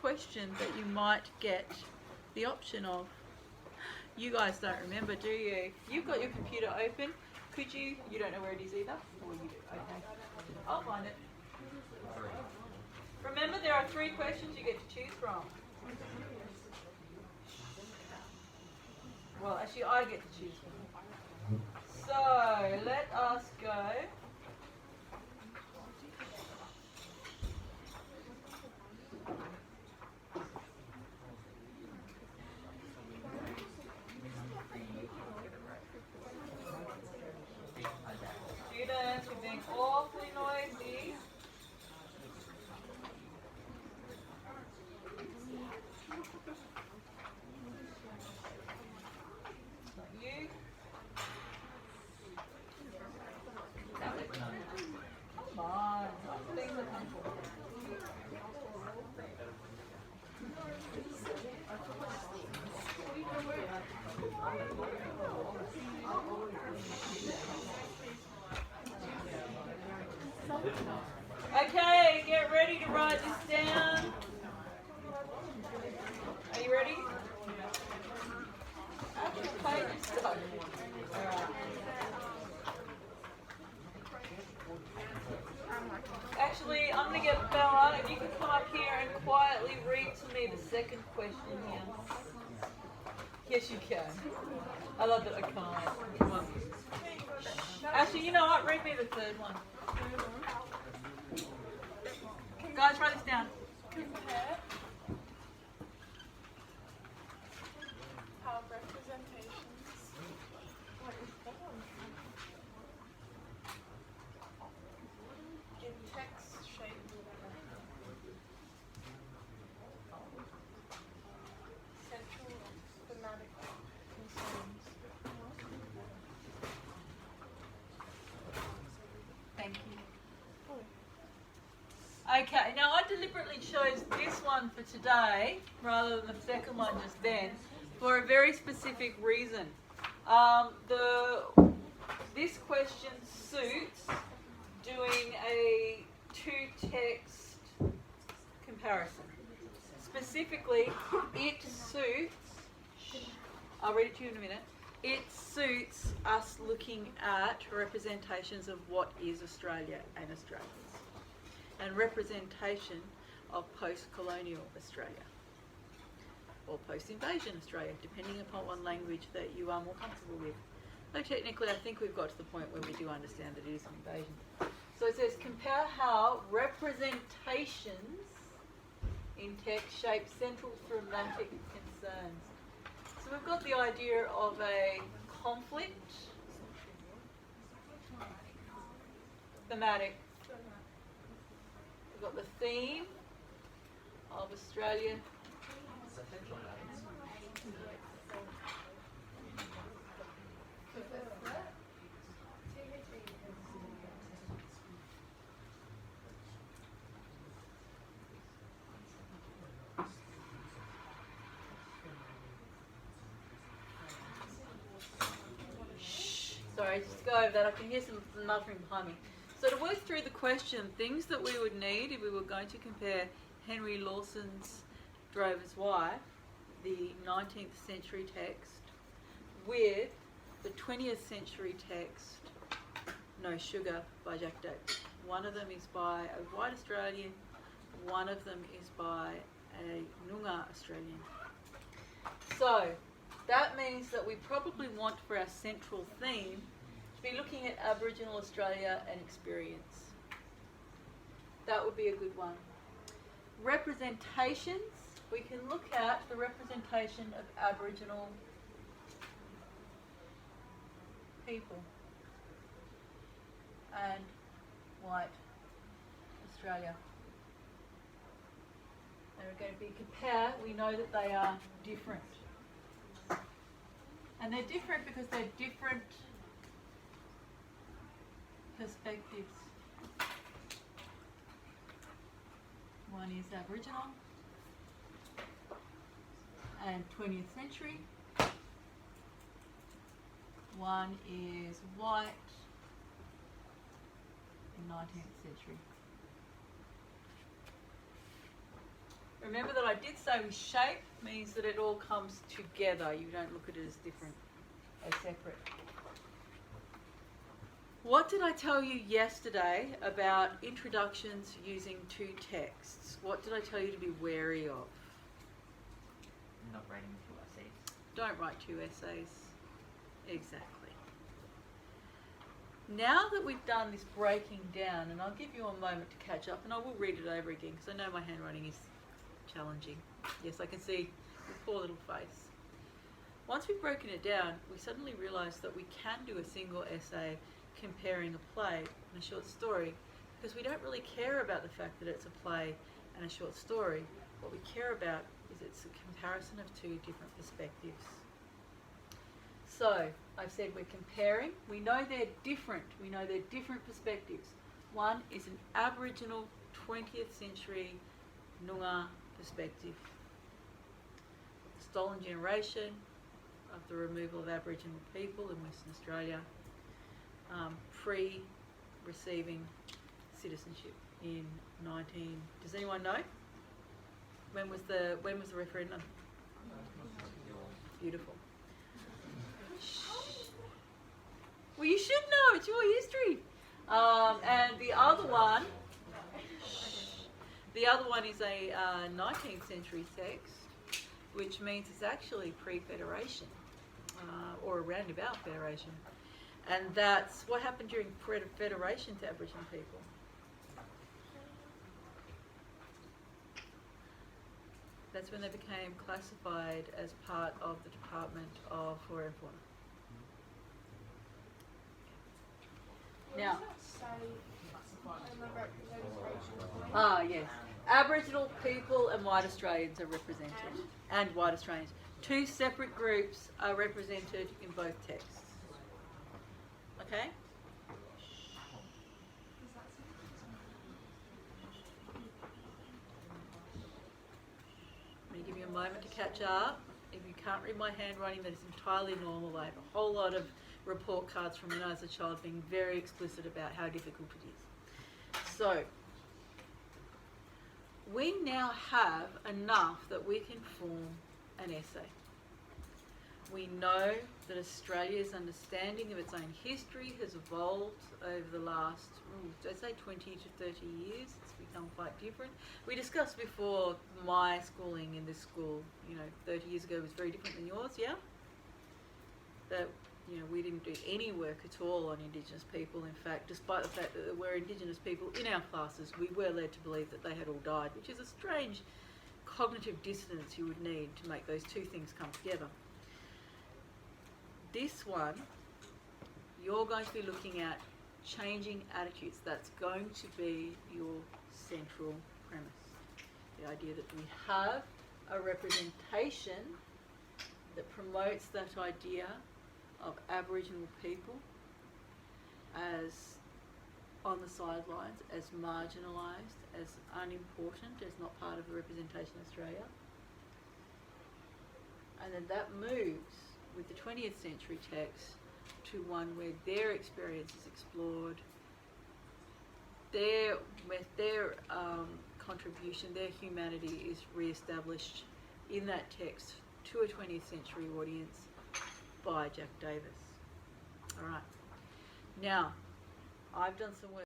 question that you might get the option of. You guys don't remember, do you? You've got your computer open. Could you? You don't know where it is either? Or you do? Okay. I'll find it. Remember, there are 3 questions you get to choose from. Well, actually, I get to choose from. So, let us go. Students, you're being awfully noisy. Not you. Come on, things are comfortable. Okay, get ready to write this down. Are you ready? Actual page is stuck. Alright. Actually, I'm going to get Bella, if you can come up here and quietly read to me the second question here. Yes, you can. I love that I can't. Come on. Actually, you know what? Read me the third one. Guys, write this down. Compare how representations in text shape central thematic concerns. Thank you. Okay, now I deliberately chose this one for today rather than the second one just then for a very specific reason. This question suits doing a 2-text comparison. Specifically, it suits, I'll read it to you in a minute, it suits us looking at representations of what is Australia and Australians, and representation of post-colonial Australia or post-invasion Australia, depending upon what language that you are more comfortable with. Though technically I think we've got to the point where we do understand that it is an invasion. So it says, compare how representations in text shape central thematic concerns. So we've got the idea of a conflict, thematic. We've got the theme of Australia. Sorry, just go over that. I can hear some muttering behind me. So to work through the question, things that we would need if we were going to compare Henry Lawson's Drover's Wife, the 19th century text, with the 20th century text, No Sugar by Jack Davis. One of them is by a white Australian, one of them is by a Noongar Australian. So that means that we probably want for our central theme to be looking at Aboriginal Australia and experience. That would be a good one. Representations, we can look at the representation of Aboriginal people and white Australia. And we're going to be compare, we know that they are different. And they're different because they're different perspectives. One is Aboriginal and 20th century. One is white and 19th century. Remember that I did say with shape means that it all comes together. You don't look at it as different, as separate. What did I tell you yesterday about introductions using two texts? What did I tell you to be wary of? Not writing two essays. Don't write two essays. Exactly. Now that we've done this breaking down, and I'll give you a moment to catch up, and I will read it over again because I know my handwriting is challenging. Yes, I can see your poor little face. Once we've broken it down, we suddenly realise that we can do a single essay comparing a play and a short story, because we don't really care about the fact that it's a play and a short story. What we care about is it's a comparison of two different perspectives. So, I've said we're comparing. We know they're different. We know they're different perspectives. One is an Aboriginal 20th century Noongar perspective. Stolen generation of the removal of Aboriginal people in Western Australia, pre-receiving citizenship in 19. Does anyone know? When was the referendum? Beautiful. Well, you should know. It's your history. And the other one is a 19th century text, which means it's actually pre-Federation, or around about Federation. And that's what happened during Federation to Aboriginal people. That's when they became classified as part of the Department of Flora and Fauna. Now, yes. Aboriginal people and white Australians are represented. And white Australians. Two separate groups are represented in both texts. Okay? I'm going to give you a moment to catch up. If you can't read my handwriting, that is entirely normal. I have a whole lot of report cards from when I was a child being very explicit about how difficult it is. So, we now have enough that we can form an essay. We know that Australia's understanding of its own history has evolved over the last, I'd say 20 to 30 years. It's become quite different. We discussed before my schooling in this school, 30 years ago was very different than yours, yeah? That, we didn't do any work at all on Indigenous people. In fact, despite the fact that there were Indigenous people in our classes, we were led to believe that they had all died, which is a strange cognitive dissonance you would need to make those two things come together. This one, you're going to be looking at changing attitudes. That's going to be your central premise. The idea that we have a representation that promotes that idea of Aboriginal people as on the sidelines, as marginalised, as unimportant, as not part of the representation of Australia. And then that moves with the 20th century text to one where their experience is explored, their contribution, their humanity is re-established in that text to a 20th century audience by Jack Davis. All right. Now, I've done some work